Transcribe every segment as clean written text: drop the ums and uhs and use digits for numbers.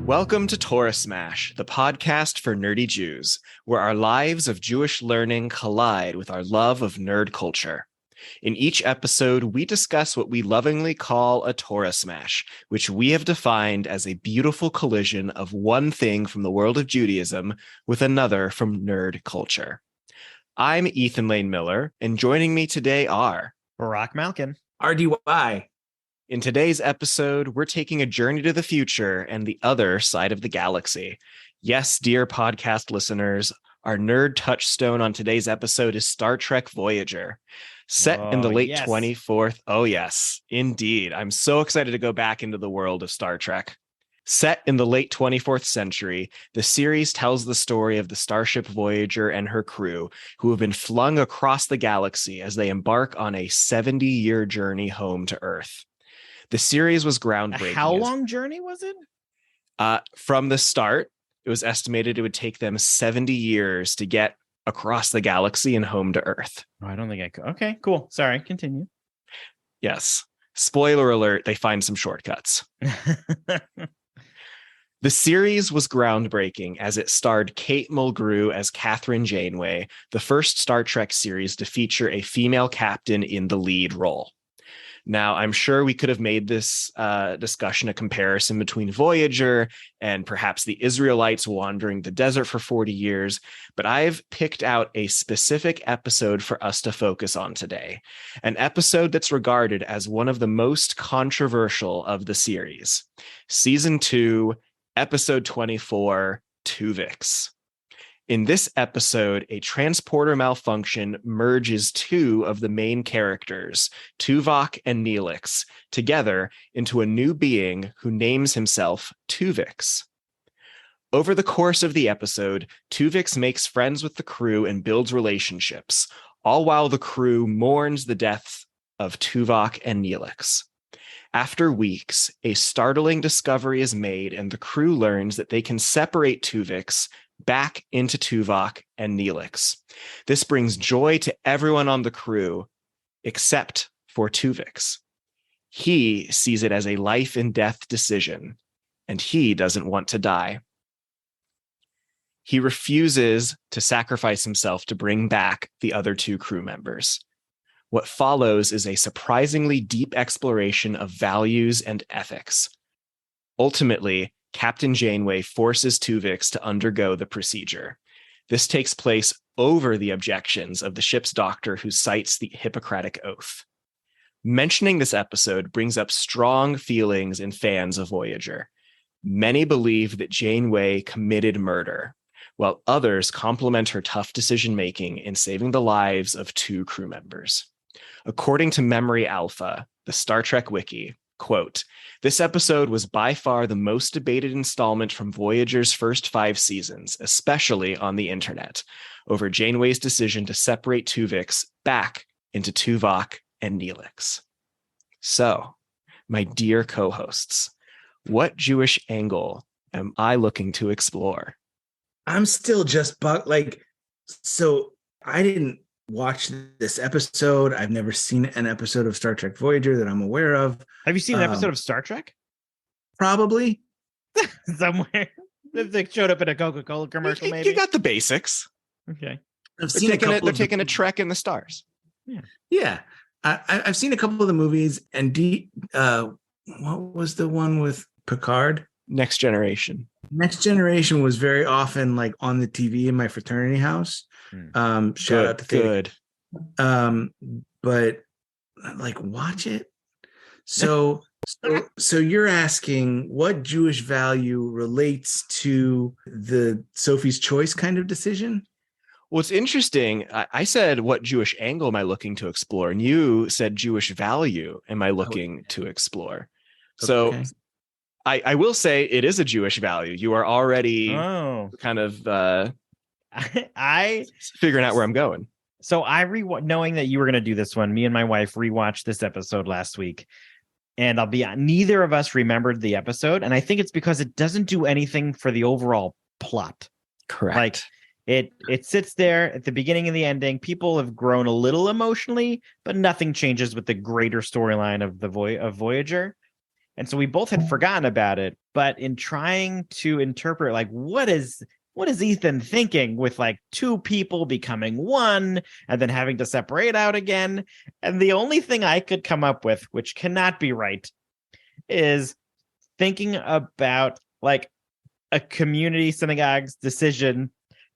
Welcome to Torah Smash, the podcast for nerdy Jews, where our lives of Jewish learning collide with our love of nerd culture. In each episode, we discuss what we lovingly call a Torah Smash, which we have defined as a beautiful collision of one thing from the world of Judaism with another from nerd culture. I'm Ethan Lane Miller, and joining me today are Barack Malkin, RDY. In today's episode, we're taking a journey to the future and the other side of the galaxy. Yes, dear podcast listeners, our nerd touchstone on today's episode is Star Trek Voyager. Set in the late 24th. Oh, yes, indeed. I'm so excited to go back into the world of Star Trek. Set in the late 24th century, the series tells the story of the starship Voyager and her crew, who have been flung across the galaxy as they embark on a 70-year journey home to Earth. The series was groundbreaking. How long journey was it? From the start, it was estimated it would take them 70 years to get across the galaxy and home to Earth. Oh, I don't think I could. Okay, cool. Sorry, continue. Yes. Spoiler alert, they find some shortcuts. The series was groundbreaking as it starred Kate Mulgrew as Kathryn Janeway, the first Star Trek series to feature a female captain in the lead role. Now, I'm sure we could have made this discussion a comparison between Voyager and perhaps the Israelites wandering the desert for 40 years, but I've picked out a specific episode for us to focus on today, an episode that's regarded as one of the most controversial of the series. Season 2, Episode 24, Tuvix. In this episode, a transporter malfunction merges two of the main characters, Tuvok and Neelix, together into a new being who names himself Tuvix. Over the course of the episode, Tuvix makes friends with the crew and builds relationships, all while the crew mourns the deaths of Tuvok and Neelix. After weeks, a startling discovery is made, and the crew learns that they can separate Tuvix back into Tuvok and Neelix. This brings joy to everyone on the crew, except for Tuvix. He sees it as a life and death decision, and he doesn't want to die. He refuses to sacrifice himself to bring back the other two crew members. What follows is a surprisingly deep exploration of values and ethics. Ultimately, Captain Janeway forces Tuvix to undergo the procedure. This takes place over the objections of the ship's doctor, who cites the Hippocratic Oath. Mentioning this episode brings up strong feelings in fans of Voyager. Many believe that Janeway committed murder, while others compliment her tough decision-making in saving the lives of two crew members. According to Memory Alpha, the Star Trek Wiki, quote, "This episode was by far the most debated installment from Voyager's first 5 seasons, especially on the internet, over Janeway's decision to separate Tuvix back into Tuvok and Neelix." So, my dear co-hosts, what Jewish angle am I looking to explore? I'm still just so I didn't watch this episode. I've never seen an episode of Star Trek Voyager that I'm aware of. Have you seen an episode of Star Trek? Probably. Somewhere. They showed up in a Coca-Cola commercial, maybe? You got the basics. Okay. They're taking a trek in the stars. Yeah. I've seen a couple of the movies, and what was the one with Picard? Next Generation. Next Generation was very often like on the TV in my fraternity house. Shout out to good. But like, watch it. So you're asking what Jewish value relates to the Sophie's Choice kind of decision? Well, it's interesting. I said, what Jewish angle am I looking to explore? And you said, Jewish value am I looking to explore? So I will say it is a Jewish value. You are already kind of I figuring out where I'm going. So knowing that you were going to do this one, me and my wife rewatched this episode last week, and neither of us remembered the episode. And I think it's because it doesn't do anything for the overall plot. Correct. Like it sits there at the beginning and the ending. People have grown a little emotionally, but nothing changes with the greater storyline of of Voyager. And so we both had forgotten about it. But in trying to interpret, like, what is Ethan thinking with like two people becoming one and then having to separate out again? And the only thing I could come up with, which cannot be right, is thinking about like a community synagogue's decision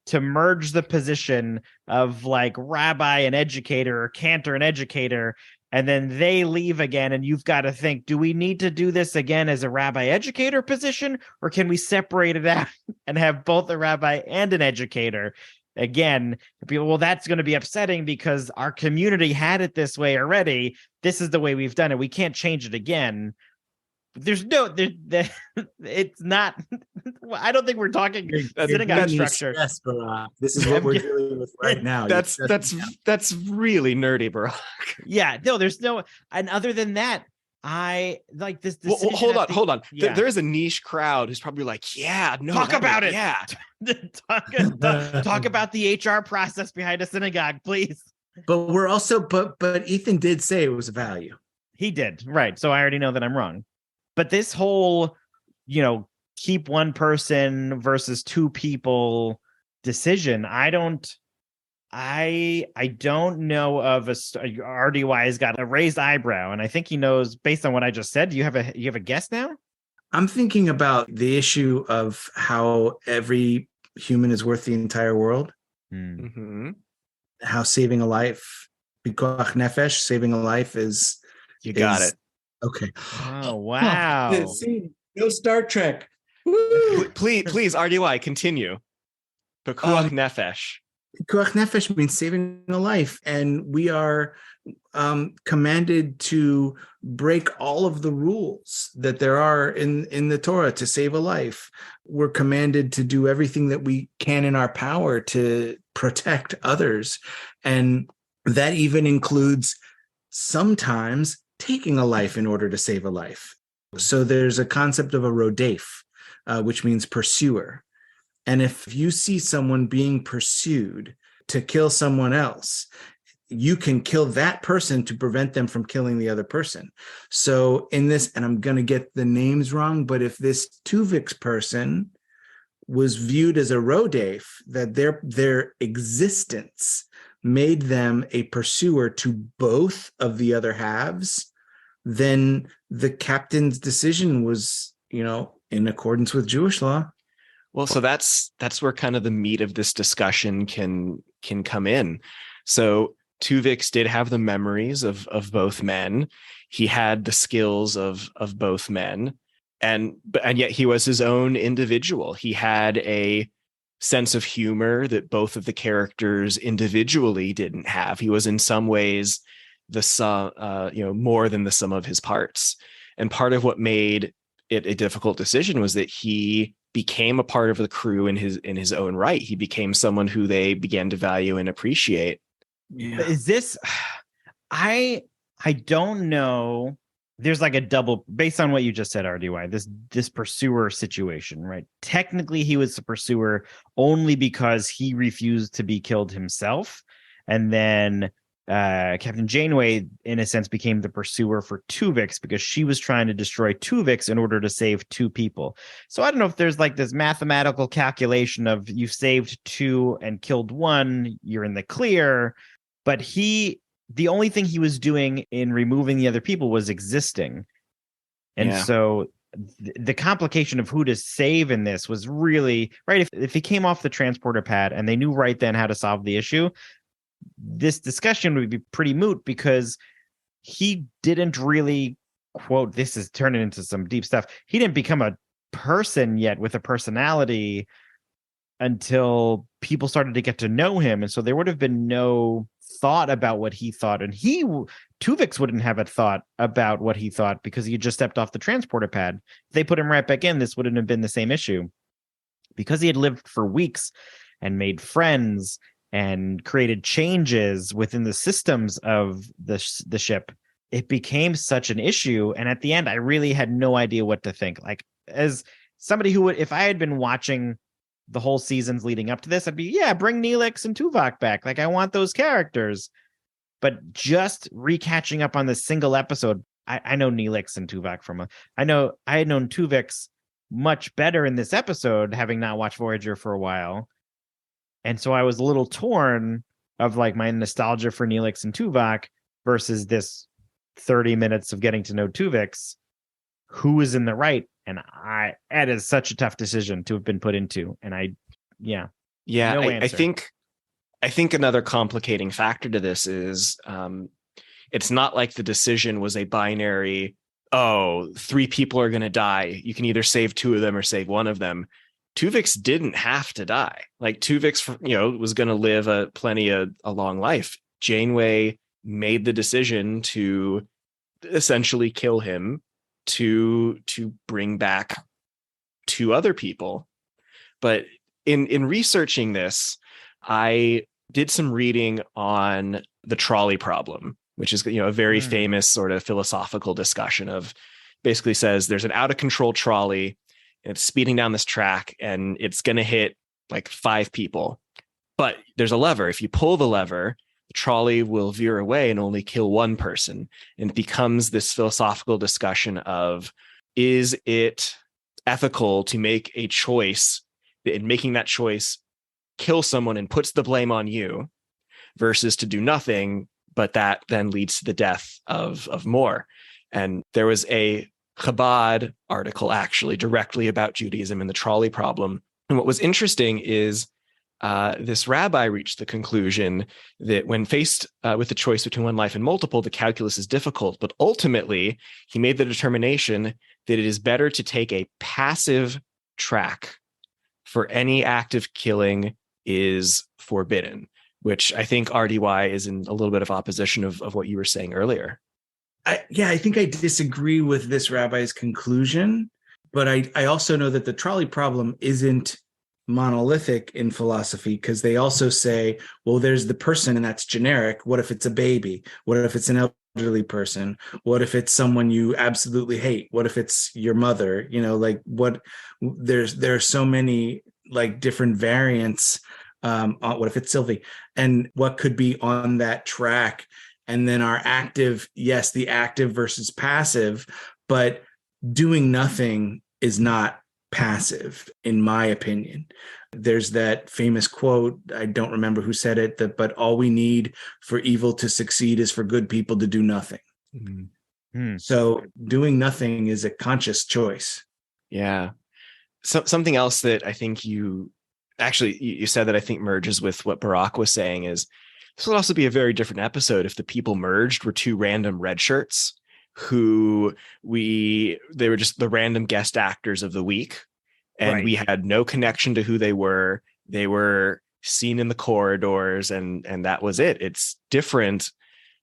to merge the position of like rabbi and educator or cantor and educator, and then they leave again, and you've got to think, do we need to do this again as a rabbi educator position, or can we separate it out and have both a rabbi and an educator? Again, people, well, that's going to be upsetting because our community had it this way already. This is the way we've done it. We can't change it again. It's not. I don't think we're talking synagogue structure. Yes, this is what we're dealing with right now. That's really nerdy, bro. Yeah, no, there's no. And other than that, I like this. Well, hold on. Yeah. There is a niche crowd who's probably like, yeah, no, talk about it. Yeah, talk about the HR process behind a synagogue, please. But we're also, but Ethan did say it was a value. He did, right? So I already know that I'm wrong. But this whole, keep one person versus two people decision, I don't know of a RDY has got a raised eyebrow, and I think he knows based on what I just said. You have a guess now? I'm thinking about the issue of how every human is worth the entire world. Mm-hmm. How saving a life, Pikuach Nefesh, saving a life is. You got it. Okay. Oh, wow. See, no Star Trek. Please, RDY, continue. Pikuach Nefesh. Pikuach Nefesh means saving a life. And we are commanded to break all of the rules that there are in the Torah to save a life. We're commanded to do everything that we can in our power to protect others. And that even includes sometimes taking a life in order to save a life. So there's a concept of a rodef, which means pursuer. And if you see someone being pursued to kill someone else, you can kill that person to prevent them from killing the other person. So in this, and I'm going to get the names wrong, but if this Tuvix person was viewed as a rodef, that their existence made them a pursuer to both of the other halves, then the captain's decision was, in accordance with Jewish law. Well, so that's where kind of the meat of this discussion can come in. So Tuvix did have the memories of both men. He had the skills of both men, and yet he was his own individual. He had a sense of humor that both of the characters individually didn't have. He was in some ways the sum, more than the sum of his parts. And part of what made it a difficult decision was that he became a part of the crew in his own right. He became someone who they began to value and appreciate. Yeah. Is this? I don't know. There's like a double based on what you just said, RDY. This pursuer situation, right? Technically, he was the pursuer only because he refused to be killed himself, and then Captain Janeway, in a sense, became the pursuer for Tuvix because she was trying to destroy Tuvix in order to save two people. So I don't know if there's like this mathematical calculation of you've saved two and killed one, you're in the clear. But the only thing he was doing in removing the other people was existing. And so the complication of who to save in this was really, right, if he came off the transporter pad and they knew right then how to solve the issue, this discussion would be pretty moot because he didn't really, quote, this is turning into some deep stuff. He didn't become a person yet with a personality until people started to get to know him. And so there would have been no thought about what he thought. And Tuvix wouldn't have a thought about what he thought because he had just stepped off the transporter pad. If they put him right back in, this wouldn't have been the same issue. Because he had lived for weeks and made friends and created changes within the systems of the ship, it became such an issue. And at the end, I really had no idea what to think. Like, as somebody who would, if I had been watching the whole seasons leading up to this, I'd be, bring Neelix and Tuvok back. Like, I want those characters. But just recatching up on this single episode, I know Neelix and Tuvok I had known Tuvix much better in this episode, having not watched Voyager for a while. And so I was a little torn of like my nostalgia for Neelix and Tuvok versus this 30 minutes of getting to know Tuvix, who is in the right. And that is such a tough decision to have been put into. And no answer. I think another complicating factor to this is it's not like the decision was a binary, 3 people are going to die. You can either save 2 of them or save 1 of them. Tuvix didn't have to die. Like Tuvix, was going to live a long life. Janeway made the decision to essentially kill him to bring back 2 other people. But in researching this, I did some reading on the trolley problem, which is a very famous sort of philosophical discussion of basically says there's an out of control trolley and it's speeding down this track and it's going to hit like 5 people, but there's a lever. If you pull the lever, the trolley will veer away and only kill 1 person. And it becomes this philosophical discussion of, is it ethical to make a choice, in making that choice kill someone and puts the blame on you, versus to do nothing, but that then leads to the death of more. And there was a Chabad article actually directly about Judaism and the trolley problem. And what was interesting is this rabbi reached the conclusion that when faced with the choice between 1 life and multiple, the calculus is difficult. But ultimately, he made the determination that it is better to take a passive track for any act of killing is forbidden, which I think RDY is in a little bit of opposition of what you were saying earlier. I think I disagree with this rabbi's conclusion, but I also know that the trolley problem isn't monolithic in philosophy, because they also say, well, there's the person and that's generic. What if it's a baby? What if it's an elderly person? What if it's someone you absolutely hate? What if it's your mother? There are so many like different variants. What if it's Sylvie? And what could be on that track? And then our active, yes, the active versus passive, but doing nothing is not passive, in my opinion. There's that famous quote, I don't remember who said it, but all we need for evil to succeed is for good people to do nothing. Mm-hmm. So doing nothing is a conscious choice. Yeah. So something else that I think you said that I think merges with what Barack was saying is this would also be a very different episode if the people merged were 2 random red shirts they were just the random guest actors of the week. And right. We had no connection to who they were. They were seen in the corridors and that was it. It's different,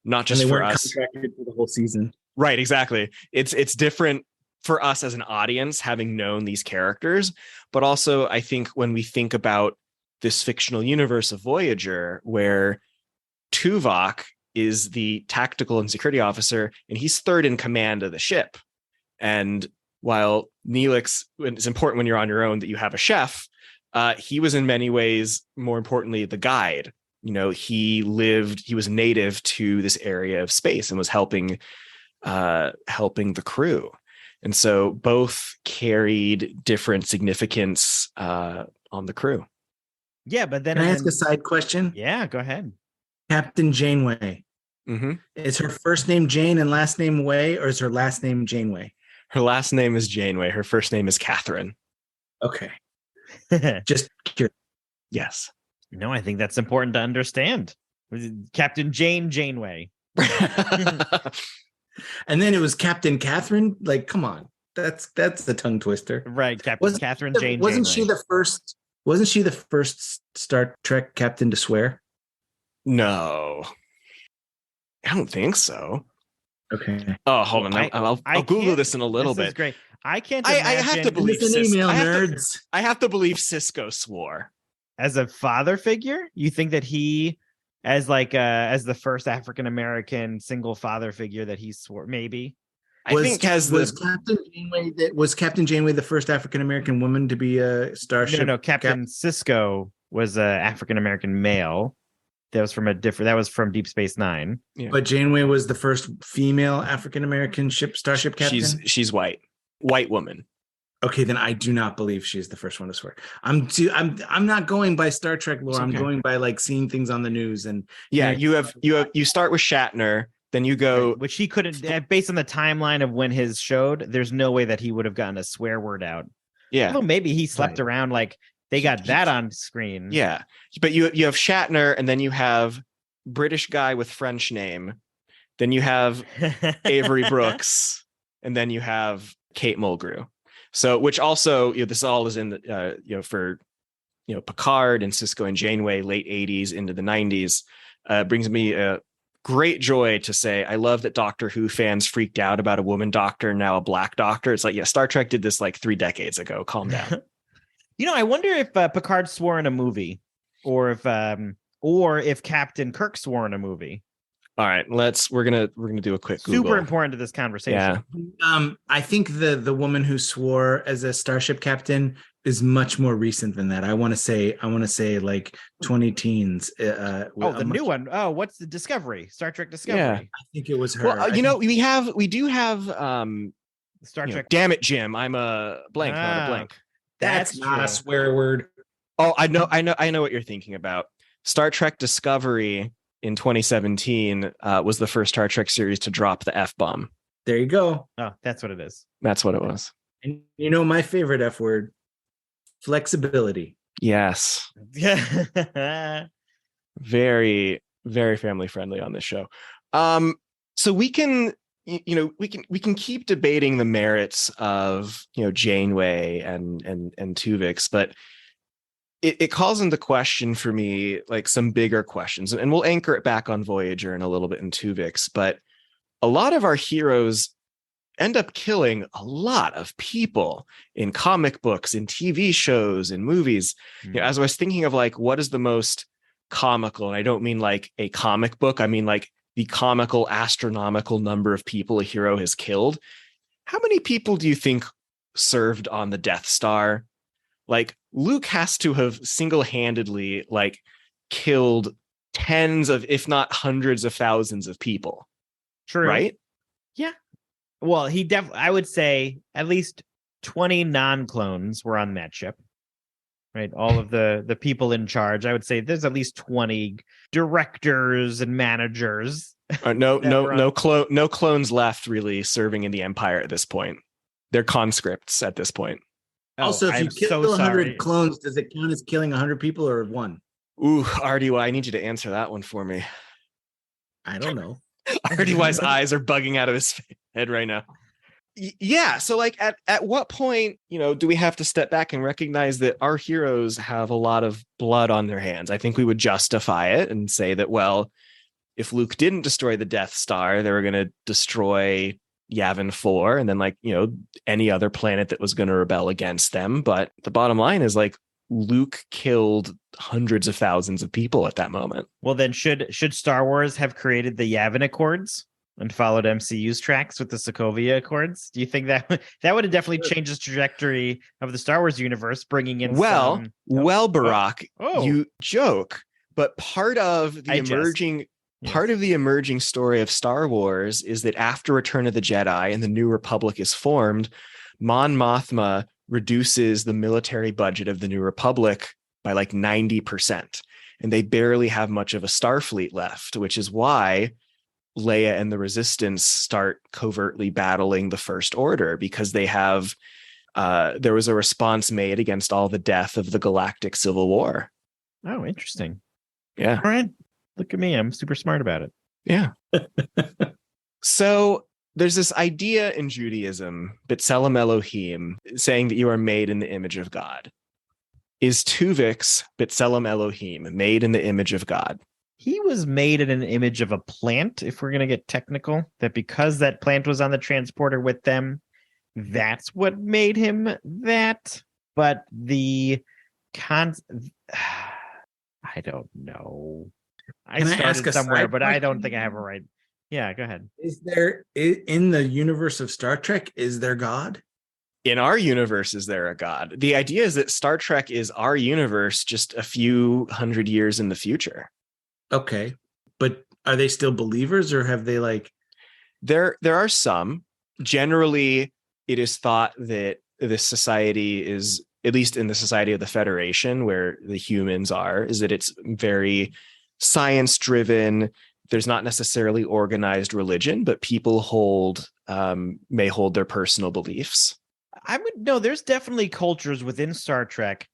not just and they for weren't us. Contracted for the whole season. Right, exactly. It's different for us as an audience, having known these characters, but also I think when we think about this fictional universe of Voyager, where Tuvok is the tactical and security officer, and he's 3rd in command of the ship. And while Neelix, it's important when you're on your own that you have a chef, he was in many ways, more importantly, the guide. He was native to this area of space and was helping the crew. And so both carried different significance on the crew. Yeah, but then can I ask a side question? Yeah, go ahead. Captain Janeway. Mm-hmm. Is her first name Jane and last name Way, or is her last name Janeway? Her last name is Janeway. Her first name is Kathryn. Okay. Just curious. Yes. No, I think that's important to understand. Captain Janeway. And then it was Captain Kathryn. Like, come on, that's the tongue twister, right? Captain Kathryn Janeway. Wasn't she the first Star Trek captain to swear? No, I don't think so. Okay. Oh, hold on. I'll Google this in a little bit. This is great. I can't imagine. I have to believe nerds. I have to believe Sisko swore. As a father figure, you think that he, as the first African American single father figure, that he swore? Maybe. Was Captain Janeway the first African American woman to be a starship? No. Captain Sisko was a African American male. That was from Deep Space Nine. Yeah. But Janeway was the first female African-American starship captain. She's white woman. Okay, then I do not believe she's the first one to swear. I'm not going by Star Trek lore. Okay. I'm going by like seeing things on the news and you start with Shatner, then you go, which he couldn't, based on the timeline of when his showed. There's no way that he would have gotten a swear word out. Yeah. Well, maybe he slept around like they got that on screen. Yeah, but you have Shatner, and then you have British guy with French name, then you have Avery Brooks, and then you have Kate Mulgrew. So, which also, this all is in the, for, Picard and Cisco and Janeway, late 80s into the 90s, brings me a great joy to say, I love that Doctor Who fans freaked out about a woman doctor, now a black doctor. It's like, yeah, Star Trek did this like 3 decades ago. Calm down. I wonder if Picard swore in a movie, or if Captain Kirk swore in a movie. All right, we're gonna do a quick Google. Super important to this conversation. Yeah. I think the woman who swore as a starship captain is much more recent than that. I want to say like 20 teens. The new one. Oh, what's the Discovery? Star Trek Discovery. Yeah. I think it was her. Well, we do have Star Trek. Damn it, Jim! I'm a blank, not a blank. That's not a swear word. Oh, I know what you're thinking about. Star Trek Discovery in 2017 was the first Star Trek series to drop the F-bomb. There you go. Oh, that's what it is. That's what it was. And my favorite F word, flexibility. Yes. Very, very family friendly on this show. So we can keep debating the merits of Janeway and Tuvix, but it calls into question for me like some bigger questions, and we'll anchor it back on Voyager in a little bit in Tuvix. But a lot of our heroes end up killing a lot of people in comic books, in TV shows, in movies. As I was thinking of like what is the most comical, and I don't mean like a comic book, I mean like the comical astronomical number of people a hero has killed. How many people do you think served on the Death Star? Like Luke has to have single-handedly like killed tens of, if not hundreds of thousands of people. True. Right? Yeah. Well, I would say at least 20 non-clones were on that ship. Right. All of the people in charge. I would say there's at least 20 directors and managers. No clones left really serving in the Empire at this point. They're conscripts at this point. Also, if you kill 100 clones, does it count as killing 100 people or one? Ooh, RDY, I need you to answer that one for me. I don't know. RDY's eyes are bugging out of his head right now. Yeah, so like at what point, do we have to step back and recognize that our heroes have a lot of blood on their hands? I think we would justify it and say that, well, if Luke didn't destroy the Death Star, they were going to destroy Yavin 4 and then like, any other planet that was going to rebel against them. But the bottom line is like Luke killed hundreds of thousands of people at that moment. Well, then should Star Wars have created the Yavin Accords and followed MCU's tracks with the Sokovia Accords? Do you think that would have definitely changed the trajectory of the Star Wars universe, bringing in Barack, you joke, but part of the emerging story of Star Wars is that after Return of the Jedi and the New Republic is formed, Mon Mothma reduces the military budget of the New Republic by like 90%. And they barely have much of a Starfleet left, which is why Leia and the Resistance start covertly battling the First Order, because they have there was a response made against all the death of the Galactic Civil War. Oh, interesting. Yeah. All right. Look at me. I'm super smart about it. Yeah. So there's this idea in Judaism, B'Tselem Elohim, saying that you are made in the image of God. Is Tuvix B'Tselem Elohim, made in the image of God? He was made in an image of a plant, if we're going to get technical, that because that plant was on the transporter with them, that's what made him that. But I don't know. I started somewhere, but I don't think I have a right. Yeah, go ahead. Is there, in the universe of Star Trek, is there God? In our universe, is there a God? The idea is that Star Trek is our universe just a few hundred years in the future. Okay. But are they still believers, or have they like... There are some. Generally, it is thought that this society is, at least in the Society of the Federation, where the humans are, is that it's very science driven. There's not necessarily organized religion, but people may hold their personal beliefs. I would no. There's definitely cultures within Star Trek.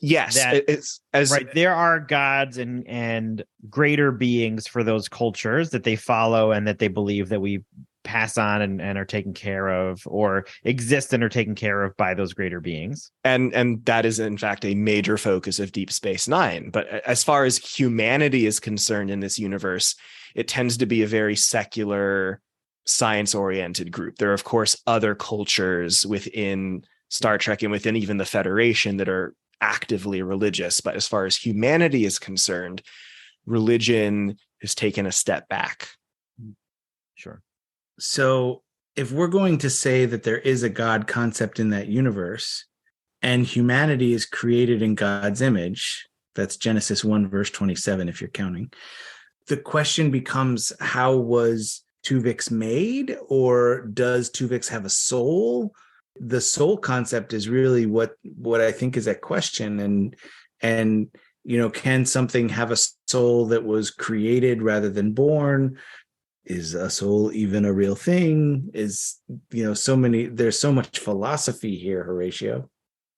Yes, it's as right. There are gods and greater beings for those cultures that they follow and that they believe that we pass on and are taken care of, or exist and are taken care of by those greater beings. And that is in fact a major focus of Deep Space Nine. But as far as humanity is concerned in this universe, it tends to be a very secular, science-oriented group. There are, of course, other cultures within Star Trek and within even the Federation that are actively religious. But as far as humanity is concerned, religion has taken a step back. Sure. So if we're going to say that there is a God concept in that universe, and humanity is created in God's image, that's Genesis 1, verse 27, if you're counting, the question becomes, how was Tuvix made? Or does Tuvix have a soul? The soul concept is really what I think is at question. And can something have a soul that was created rather than born? Is a soul even a real thing? There's so much philosophy here, Horatio.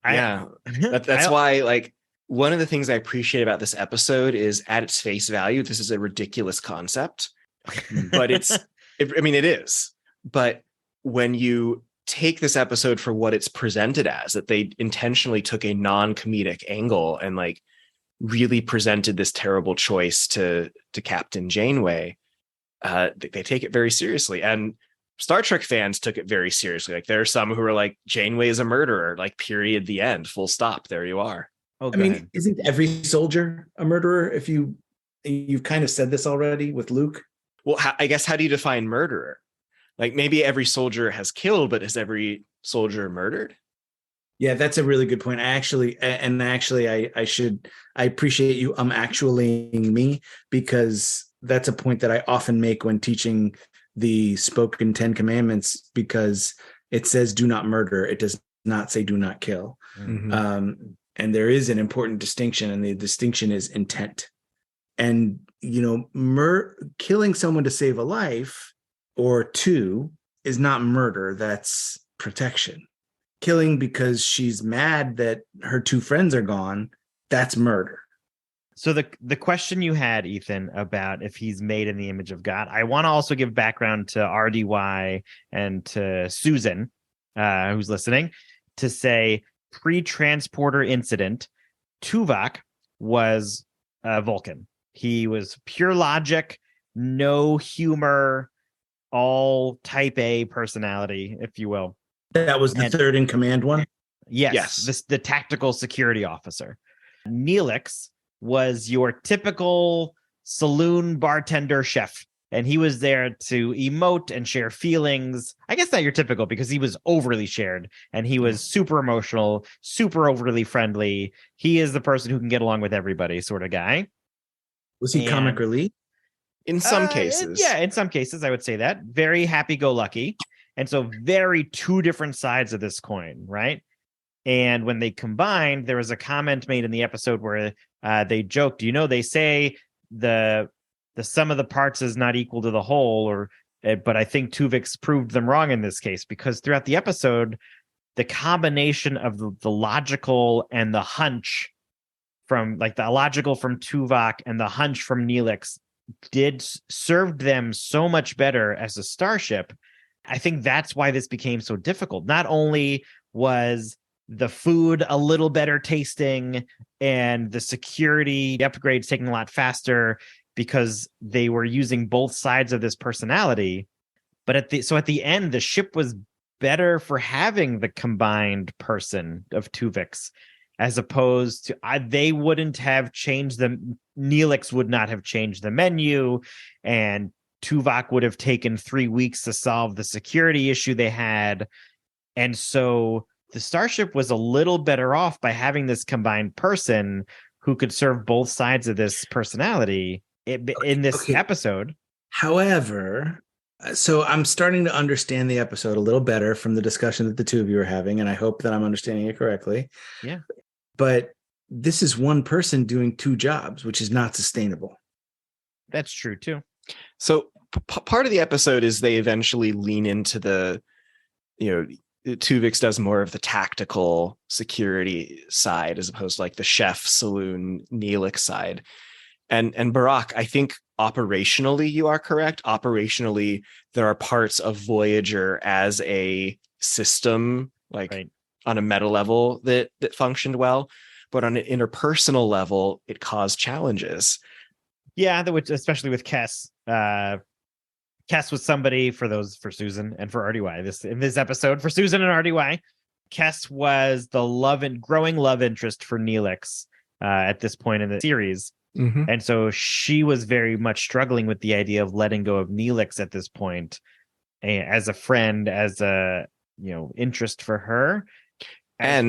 That's why, like, one of the things I appreciate about this episode is, at its face value, this is a ridiculous concept, but it is. But when you take this episode for what it's presented as, that they intentionally took a non-comedic angle and like really presented this terrible choice to Captain Janeway, they take it very seriously. And Star Trek fans took it very seriously. Like, there are some who are like, Janeway is a murderer, like, period, the end, full stop, there you are. I mean, isn't every soldier a murderer? If you've kind of said this already with Luke. Well, I guess, how do you define murderer? Like, maybe every soldier has killed, but is every soldier murdered? Yeah, that's a really good point. I appreciate you actuallying me, because that's a point that I often make when teaching the spoken 10 commandments, because it says do not murder. It does not say do not kill. Mm-hmm. And there is an important distinction, and the distinction is intent. And, killing someone to save a life or two is not murder. That's protection. Killing because she's mad that her two friends are gone, that's murder. So the question you had, Ethan, about if he's made in the image of God, I want to also give background to RDY and to Susan, who's listening, to say pre-transporter incident, Tuvok was Vulcan. He was pure logic, no humor, all type A personality, if you will. That was the third in command one? Yes. The tactical security officer. Neelix was your typical saloon bartender chef, and he was there to emote and share feelings. I guess not your typical, because he was overly shared, and he was super emotional, super overly friendly. He is the person who can get along with everybody sort of guy. Was he comic relief? In some cases. Yeah, in some cases, I would say that. Very happy-go-lucky. And so very two different sides of this coin, right? And when they combined, there was a comment made in the episode where they joked, they say the sum of the parts is not equal to the whole, but I think Tuvix proved them wrong in this case, because throughout the episode, the combination of the logical and the hunch from the logical from Tuvok and the hunch from Neelix served them so much better as a starship. I think that's why this became so difficult. Not only was the food a little better tasting and the security upgrades taking a lot faster because they were using both sides of this personality, but at the end, the ship was better for having the combined person of Tuvix, as opposed to they wouldn't have changed Neelix would not have changed the menu, and Tuvok would have taken 3 weeks to solve the security issue they had. And so the starship was a little better off by having this combined person who could serve both sides of this personality. in this episode. However, so I'm starting to understand the episode a little better from the discussion that the two of you are having, and I hope that I'm understanding it correctly. Yeah. But this is one person doing two jobs, which is not sustainable. That's true too. So part of the episode is they eventually lean into the, Tuvix does more of the tactical security side as opposed to like the chef saloon Neelix side. And Barack, I think operationally you are correct. Operationally, there are parts of Voyager as a system, like on a meta level that functioned well, but on an interpersonal level, it caused challenges. Yeah, especially with Kes. Kes was somebody for Susan and for RDY. In this episode for Susan and RDY, Kes was the growing love interest for Neelix at this point in the series. Mm-hmm. And so she was very much struggling with the idea of letting go of Neelix at this point, as a friend, as a interest for her, as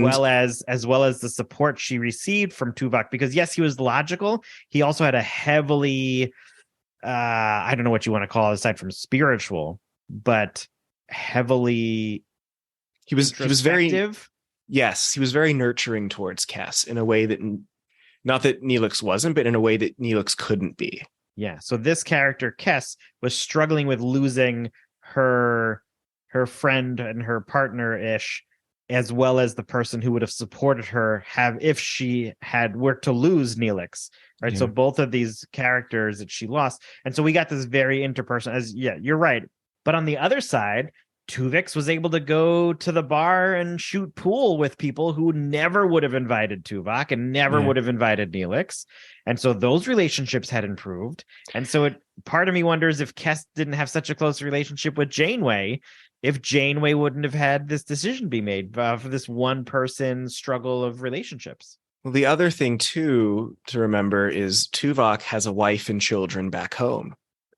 well as the support she received from Tuvok. Because yes, he was logical. He also had a heavily, I don't know what you want to call it aside from spiritual, but heavily. He was very. Yes, he was very nurturing towards Kes in a way that. Not that Neelix wasn't, but in a way that Neelix couldn't be. Yeah. So this character, Kes, was struggling with losing her friend and her partner-ish, as well as the person who would have supported her if she were to lose Neelix. Right. Yeah. So both of these characters that she lost. And so we got this very interpersonal, you're right. But on the other side, Tuvix was able to go to the bar and shoot pool with people who never would have invited Tuvok and never would have invited Neelix. And so those relationships had improved. And so part of me wonders if Kes didn't have such a close relationship with Janeway, if Janeway wouldn't have had this decision be made for this one person struggle of relationships. Well, the other thing, too, to remember is Tuvok has a wife and children back home.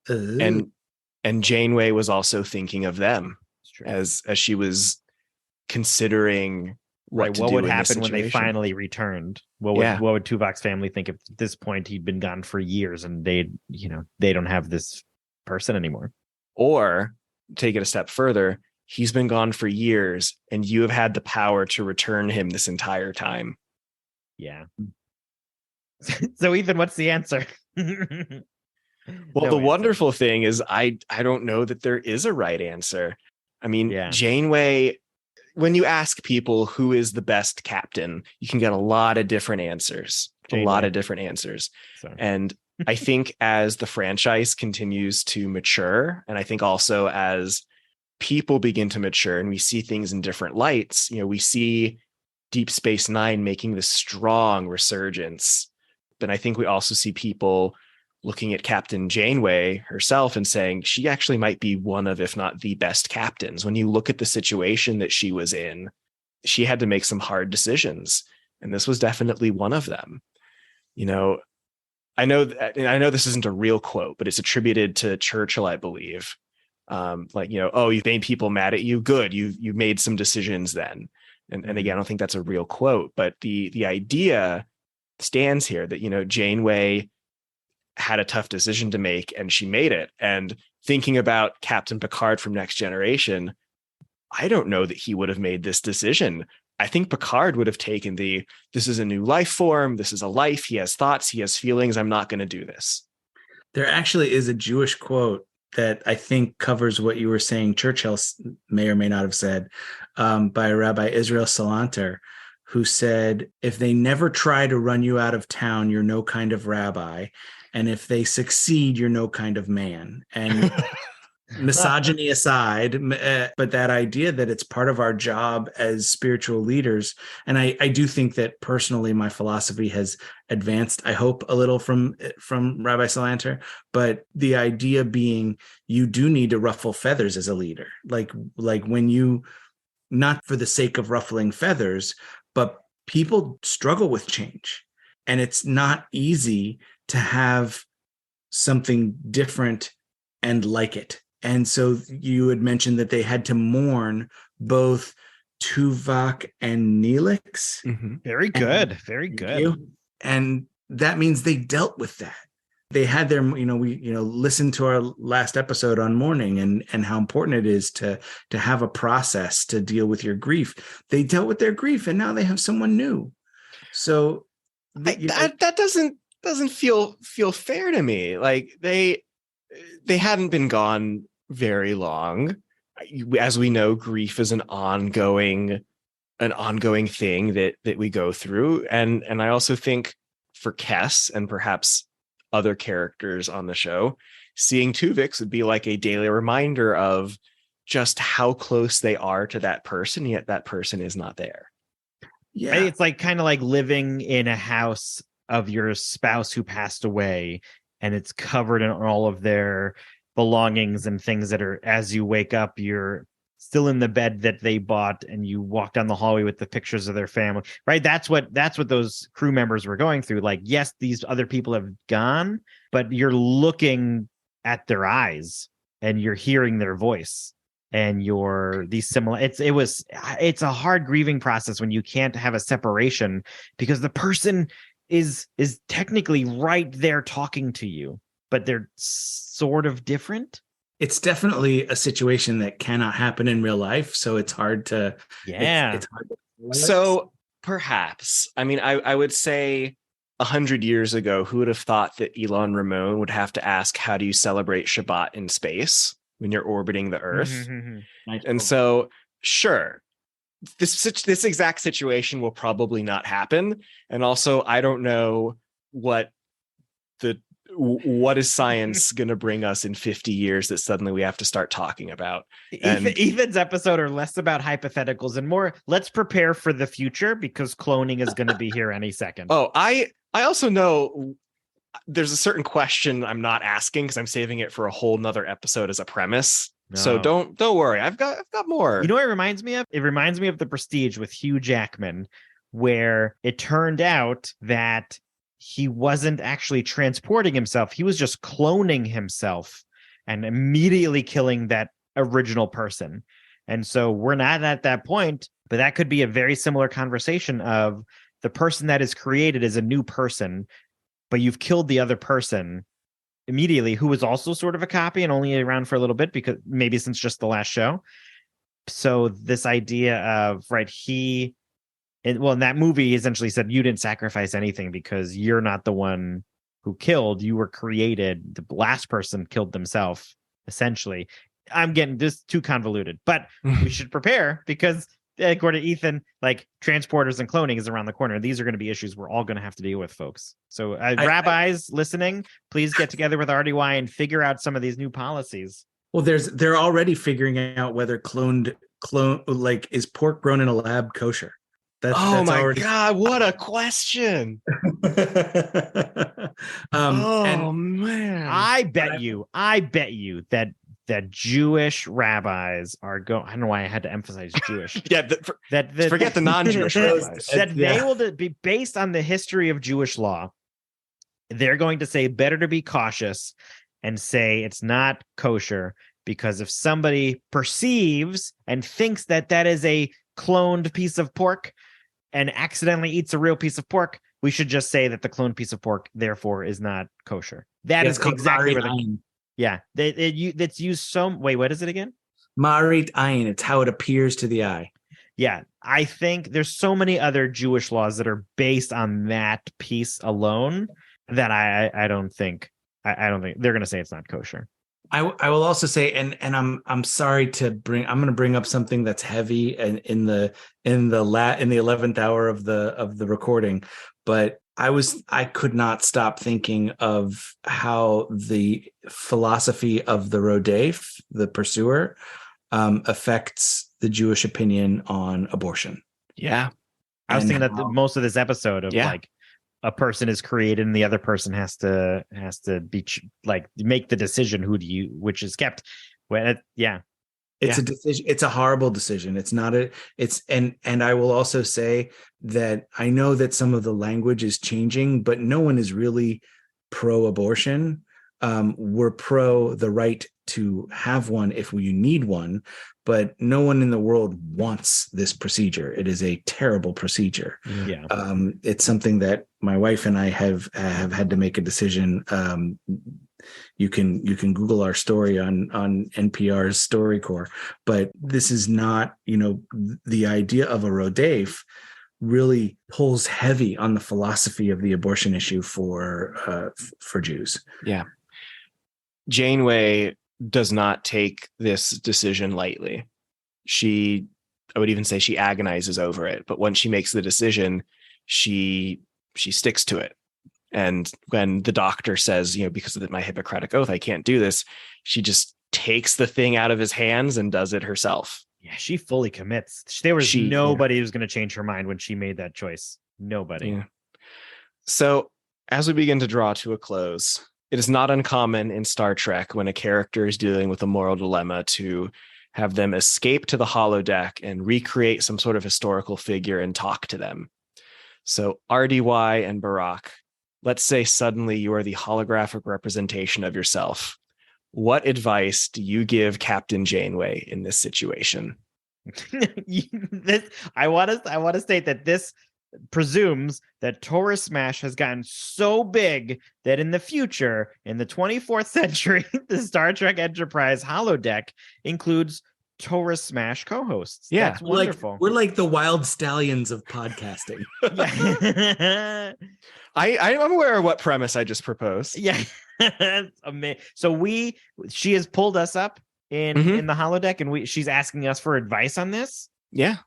And Janeway was also thinking of them. As she was considering what would happen when they finally returned. What would Tuvok's family think if at this point he'd been gone for years and they don't have this person anymore? Or take it a step further, he's been gone for years and you have had the power to return him this entire time. Yeah. So Ethan, what's the answer? Well, the wonderful thing is I don't know that there is a right answer. I mean, Janeway, when you ask people who is the best captain, you can get a lot of different answers. Sorry. And I think as the franchise continues to mature, and I think also as people begin to mature and we see things in different lights, we see Deep Space Nine making this strong resurgence. But I think we also see people looking at Captain Janeway herself and saying she actually might be one of, if not the best captains. When you look at the situation that she was in, she had to make some hard decisions. And this was definitely one of them. I know this isn't a real quote, but it's attributed to Churchill, I believe. You've made people mad at you. Good. You made some decisions then. And again, I don't think that's a real quote, but the idea stands here that, Janeway had a tough decision to make and she made it. And thinking about Captain Picard from Next Generation, I don't know that he would have made this decision. I think Picard would have taken this is a new life form. This is a life. He has thoughts. He has feelings. I'm not going to do this. There actually is a Jewish quote that I think covers what you were saying. Churchill may or may not have said, by Rabbi Israel Salanter, who said, if they never try to run you out of town, you're no kind of rabbi. And if they succeed, you're no kind of man. And misogyny aside, but that idea that it's part of our job as spiritual leaders. And I do think that personally, my philosophy has advanced, I hope, a little from Rabbi Salanter, but the idea being you do need to ruffle feathers as a leader. Like when you, not for the sake of ruffling feathers, but people struggle with change. And it's not easy to have something different and like it. And so you had mentioned that they had to mourn both Tuvok and Neelix. Mm-hmm. Very good. Very good. And that means they dealt with that. they had their, we listened to our last episode on mourning and how important it is to have a process to deal with your grief. They dealt with their grief, and now they have someone new. So that doesn't feel fair to me. Like they hadn't been gone very long. As we know, grief is an ongoing thing that we go through. And I also think for Kes and perhaps other characters on the show, seeing Tuvix would be like a daily reminder of just how close they are to that person, yet that person is not there. Yeah. It's like kind of like living in a house of your spouse who passed away, and it's covered in all of their belongings and things that are, as you wake up, you're still in the bed that they bought, and you walk down the hallway with the pictures of their family, right? That's what those crew members were going through. Like, yes, these other people have gone, but you're looking at their eyes and you're hearing their voice, and you're these similar. It's a hard grieving process when you can't have a separation, because the person is technically right there talking to you, but they're sort of different. It's definitely a situation that cannot happen in real life, so it's hard to. Yeah. It's hard to. So perhaps, I mean, I would say 100 years ago, who would have thought that Elon Ramon would have to ask, how do you celebrate Shabbat in space when you're orbiting the Earth? Mm-hmm. And so, sure, this exact situation will probably not happen. And also, I don't know what is science going to bring us in 50 years that suddenly we have to start talking about. And Ethan's episode are less about hypotheticals and more, let's prepare for the future, because cloning is going to be here any second. Oh, I also know there's a certain question I'm not asking because I'm saving it for a whole nother episode as a premise. No. So don't worry. I've got more. You know what it reminds me of? It reminds me of The Prestige with Hugh Jackman, where it turned out that he wasn't actually transporting himself. He was just cloning himself and immediately killing that original person. And so we're not at that point, but that could be a very similar conversation of the person that is created as a new person, but you've killed the other person immediately, who was also sort of a copy and only around for a little bit, because maybe since just the last show. So this idea of, right, in that movie, he essentially said, you didn't sacrifice anything because you're not the one who killed. You were created. The last person killed themselves, essentially. I'm getting this too convoluted, but we should prepare, because according to Ethan, like, transporters and cloning is around the corner. These are going to be issues we're all going to have to deal with, folks. So rabbis listening, please get together with RDY and figure out some of these new policies. Well, they're already figuring out whether clone, like, is pork grown in a lab kosher? That's my God, what a question. Man. I bet you that Jewish rabbis are going. I don't know why I had to emphasize Jewish. Forget the non-Jewish rabbis. They will be based on the history of Jewish law. They're going to say better to be cautious and say it's not kosher, because if somebody perceives and thinks that is a cloned piece of pork and accidentally eats a real piece of pork, we should just say that the cloned piece of pork therefore is not kosher. That is exactly where that's used so. Wait, what is it again? Marit ayin. It's how it appears to the eye. Yeah, I think there's so many other Jewish laws that are based on that piece alone that I don't think they're going to say it's not kosher. I will also say, and I'm sorry I'm going to bring up something that's heavy and in the 11th hour of the recording, but I could not stop thinking of how the philosophy of the Rodef, the pursuer, affects the Jewish opinion on abortion. Yeah. I was thinking that most of this episode of like a person is created and the other person has to be like make the decision which is kept. It's a decision. It's a horrible decision. And I will also say that I know that some of the language is changing, but no one is really pro-abortion. We're pro the right to have one if you need one, but no one in the world wants this procedure. It is a terrible procedure. Yeah. It's something that my wife and I have had to make a decision. You can Google our story on NPR's StoryCorps, but this is not, the idea of a rodef really pulls heavy on the philosophy of the abortion issue for Jews. Yeah. Janeway does not take this decision lightly. I would even say she agonizes over it, but once she makes the decision, she sticks to it. And when the doctor says, because of my Hippocratic oath, I can't do this, she just takes the thing out of his hands and does it herself. Yeah, she fully commits. There was nobody who's going to change her mind when she made that choice. Nobody. Yeah. So as we begin to draw to a close, it is not uncommon in Star Trek when a character is dealing with a moral dilemma to have them escape to the holodeck and recreate some sort of historical figure and talk to them. So RDY and Barack, let's say suddenly you are the holographic representation of yourself. What advice do you give Captain Janeway in this situation? I want to state that this presumes that Torah Smash has gotten so big that in the future, in the 24th century, the Star Trek Enterprise holodeck includes Torah Smash co-hosts. Yeah, that's wonderful. We're like the wild stallions of podcasting. Yeah. I'm aware of what premise I just proposed. Yeah. Amazing. So she has pulled us up in the holodeck, and she's asking us for advice on this. Yeah.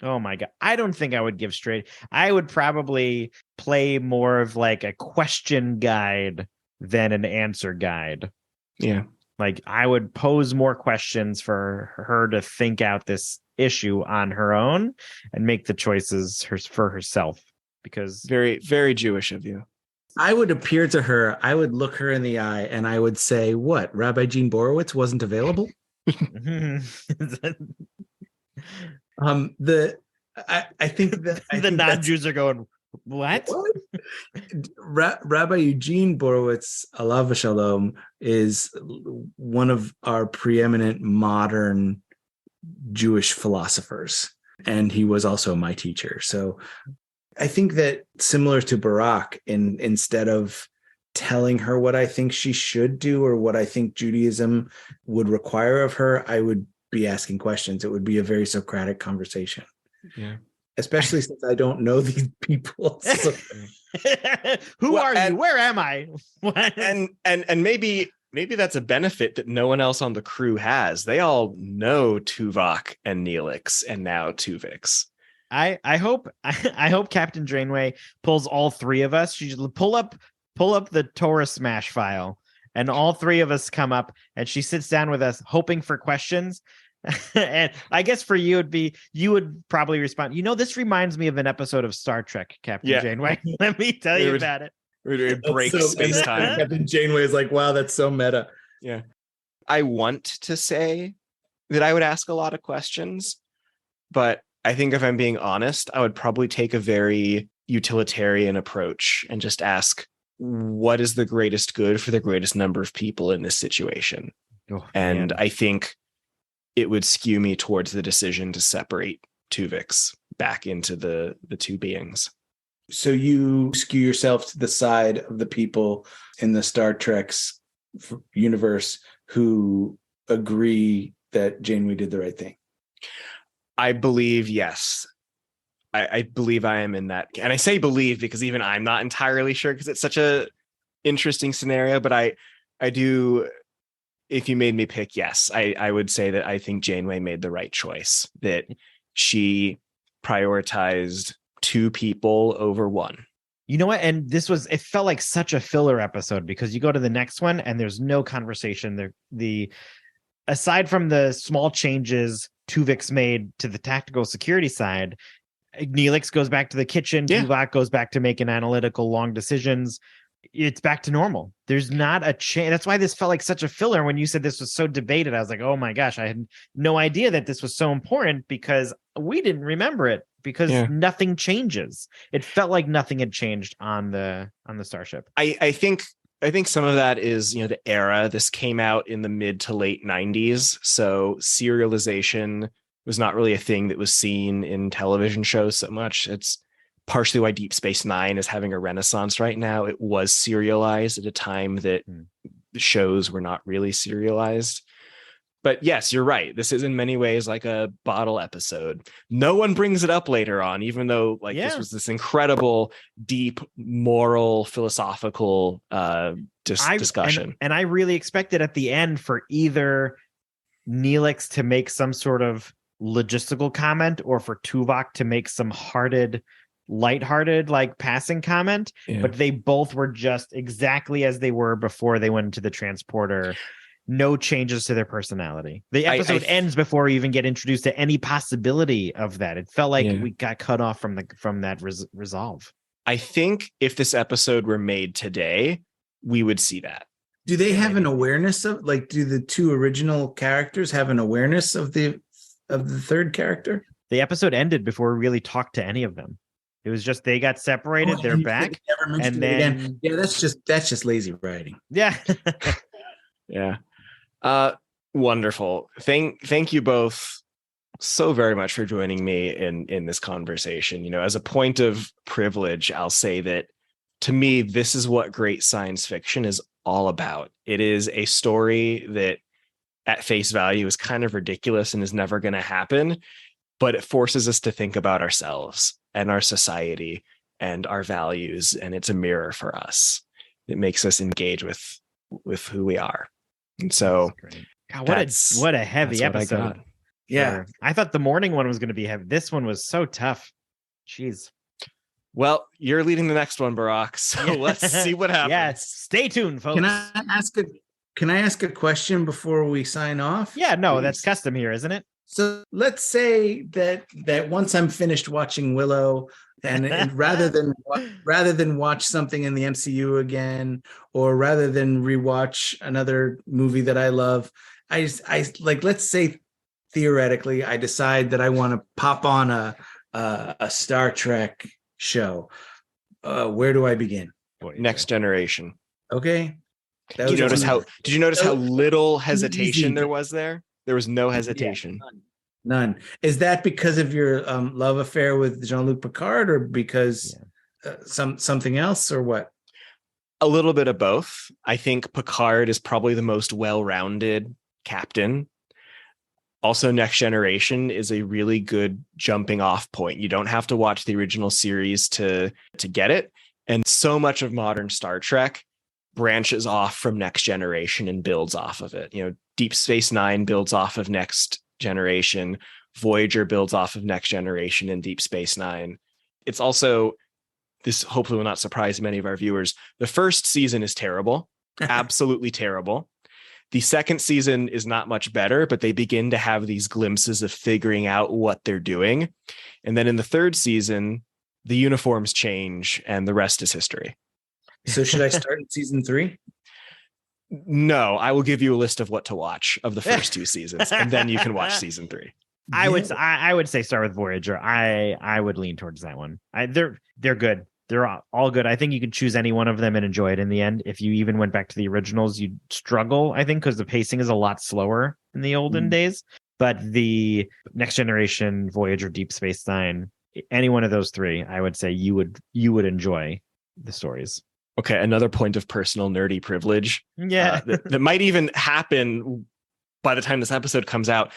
Oh my God. I don't think I would give straight. I would probably play more of like a question guide than an answer guide. Yeah. Like I would pose more questions for her to think out this issue on her own and make the choices for herself, because very, very Jewish of you. I would appear to her, I would look her in the eye and I would say, what, Rabbi Gene Borowitz wasn't available? I think that the non-Jews are going, what? Rabbi Eugene Borowitz, alav shalom, is one of our preeminent modern Jewish philosophers, and he was also my teacher. So I think that similar to Barack, instead of telling her what I think she should do or what I think Judaism would require of her, I would be asking questions. It would be a very Socratic conversation. Yeah. Especially since I don't know these people. So. Who are you? Where am I? and maybe that's a benefit that no one else on the crew has. They all know Tuvok and Neelix and now Tuvix. I hope Captain Janeway pulls all three of us. She should pull up the Torah Smash file, and all three of us come up, and she sits down with us, hoping for questions. And I guess for you, you would probably respond, this reminds me of an episode of Star Trek, Captain Janeway. Let me tell you about it. It breaks space-time. Captain Janeway is like, wow, that's so meta. Yeah. I want to say that I would ask a lot of questions, but I think if I'm being honest, I would probably take a very utilitarian approach and just ask, what is the greatest good for the greatest number of people in this situation? And I think it would skew me towards the decision to separate Tuvix back into the two beings. So you skew yourself to the side of the people in the Star Trek's universe who agree that Janeway did the right thing. I believe, yes. I believe I am in that. And I say believe because even I'm not entirely sure, because it's such a interesting scenario, but I do. If you made me pick, yes, I would say that I think Janeway made the right choice, that she prioritized two people over one. You know what? And it felt like such a filler episode, because you go to the next one and there's no conversation. Aside from the small changes Tuvix made to the tactical security side, Neelix goes back to the kitchen. Yeah. Tuvok goes back to making analytical, long decisions. It's back to normal. There's not a change. That's why this felt like such a filler. When you said this was so debated, I was like, oh my gosh, I had no idea that this was so important, because we didn't remember it, because nothing changes. It felt like nothing had changed on the starship. I think I think some of that is, the era. This came out in the mid to late 90s. So serialization was not really a thing that was seen in television shows so much. It's partially why Deep Space Nine is having a renaissance right now. It was serialized at a time that the shows were not really serialized. But yes, you're right. This is in many ways like a bottle episode. No one brings it up later on, even though this was this incredible, deep, moral, philosophical discussion. And I really expected at the end for either Neelix to make some sort of logistical comment or for Tuvok to make some lighthearted, passing comment. Yeah. But they both were just exactly as they were before they went into the transporter. No changes to their personality. The episode ends before we even get introduced to any possibility of that. It felt like we got cut off from that resolve. I think if this episode were made today, we would see that. Do they have an awareness of, do the two original characters have an awareness of the third character? The episode ended before we really talked to any of them. It was just they got separated. They're back, and then that's just lazy writing. Yeah, yeah. Wonderful. Thank you both so very much for joining me in this conversation. As a point of privilege, I'll say that to me, this is what great science fiction is all about. It is a story that at face value is kind of ridiculous and is never going to happen, but it forces us to think about ourselves and our society and our values, and it's a mirror for us. It makes us engage with who we are. And so God, what a heavy episode. Yeah. I thought the morning one was going to be heavy. This one was so tough. Jeez. Well, you're leading the next one, Barack. So let's see what happens. Yes. Stay tuned, folks. Can I ask a question before we sign off? Yeah, no, please. That's custom here, isn't it? So let's say that once I'm finished watching Willow, and rather than watch something in the MCU again, or rather than rewatch another movie that I love, I let's say theoretically I decide that I want to pop on a Star Trek show. Where do I begin? Next Generation. Okay. Did you notice how little hesitation there was there? There was no hesitation. Yeah, none. Is that because of your love affair with Jean-Luc Picard, or because something else, or what? A little bit of both. I think Picard is probably the most well-rounded captain. Also, Next Generation is a really good jumping off point. You don't have to watch the original series to get it. And so much of modern Star Trek branches off from Next Generation and builds off of it. Deep Space Nine builds off of Next Generation. Voyager builds off of Next Generation and Deep Space Nine. It's also, this hopefully will not surprise many of our viewers, the first season is terrible, absolutely terrible. The second season is not much better, but they begin to have these glimpses of figuring out what they're doing. And then in the third season, the uniforms change and the rest is history. So should I start in season 3? No, I will give you a list of what to watch of the first 2 seasons, and then you can watch season 3. I would say start with Voyager. I would lean towards that one. They're good. They're all good. I think you could choose any one of them and enjoy it in the end. If you even went back to the originals, you'd struggle, I think, because the pacing is a lot slower in the olden days. But the Next Generation, Voyager, Deep Space Nine, any one of those 3, I would say you would enjoy the stories. Okay, another point of personal nerdy privilege. Yeah. That might even happen by the time this episode comes out.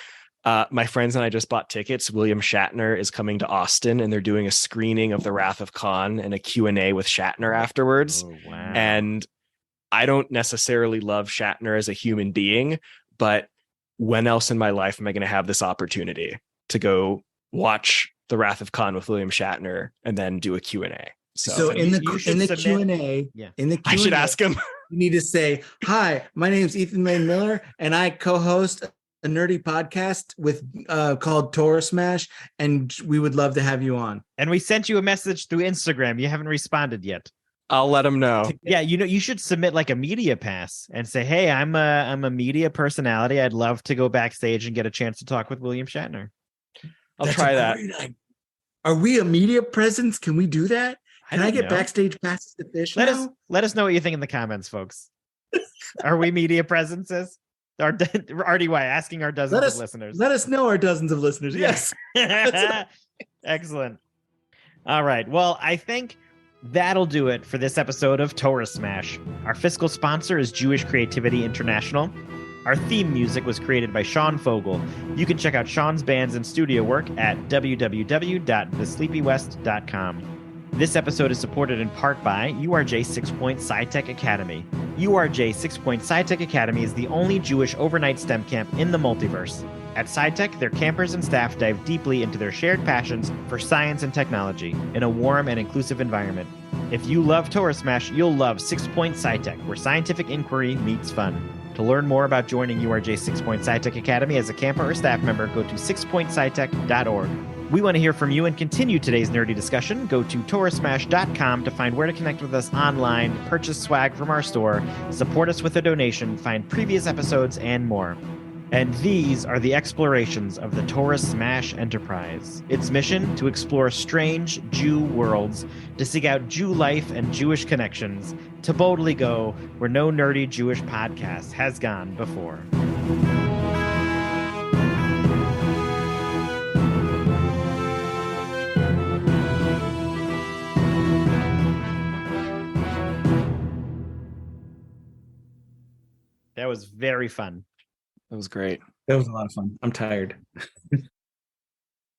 My friends and I just bought tickets. William Shatner is coming to Austin, and they're doing a screening of The Wrath of Khan and a Q&A with Shatner afterwards. Oh, wow. And I don't necessarily love Shatner as a human being, but when else in my life am I going to have this opportunity to go watch The Wrath of Khan with William Shatner and then do a Q&A? So in the Q&A, I should ask him. You need to say, "Hi, my name's Ethan Lane Miller, and I co-host a nerdy podcast called Torah Smash, and we would love to have you on." And we sent you a message through Instagram. You haven't responded yet. I'll let him know. Yeah, you should submit like a media pass and say, "Hey, I'm a media personality. I'd love to go backstage and get a chance to talk with William Shatner." I'll try that. Are we a media presence? Can we do that? Can I get backstage passes to fish now? Let us know what you think in the comments, folks. Are we media presences? RDY asking our dozens of listeners. Let us know, our dozens of listeners. Yes. Excellent. All right. Well, I think that'll do it for this episode of Torah Smash. Our fiscal sponsor is Jewish Creativity International. Our theme music was created by Sean Fogel. You can check out Sean's bands and studio work at www.thesleepywest.com. This episode is supported in part by URJ 6 Point SciTech Academy. URJ 6 Point SciTech Academy is the only Jewish overnight STEM camp in the multiverse. At SciTech, their campers and staff dive deeply into their shared passions for science and technology in a warm and inclusive environment. If you love Torah Smash, you'll love 6 Point SciTech, where scientific inquiry meets fun. To learn more about joining URJ 6 Point SciTech Academy as a camper or staff member, go to 6pointscitech.org. We want to hear from you and continue today's nerdy discussion. Go to torahsmash.com to find where to connect with us online, purchase swag from our store, support us with a donation, find previous episodes, and more. And these are the explorations of the Torah Smash Enterprise. Its mission, to explore strange Jew worlds, to seek out Jew life and Jewish connections, to boldly go where no nerdy Jewish podcast has gone before. That was very fun. That was great. That was a lot of fun. I'm tired.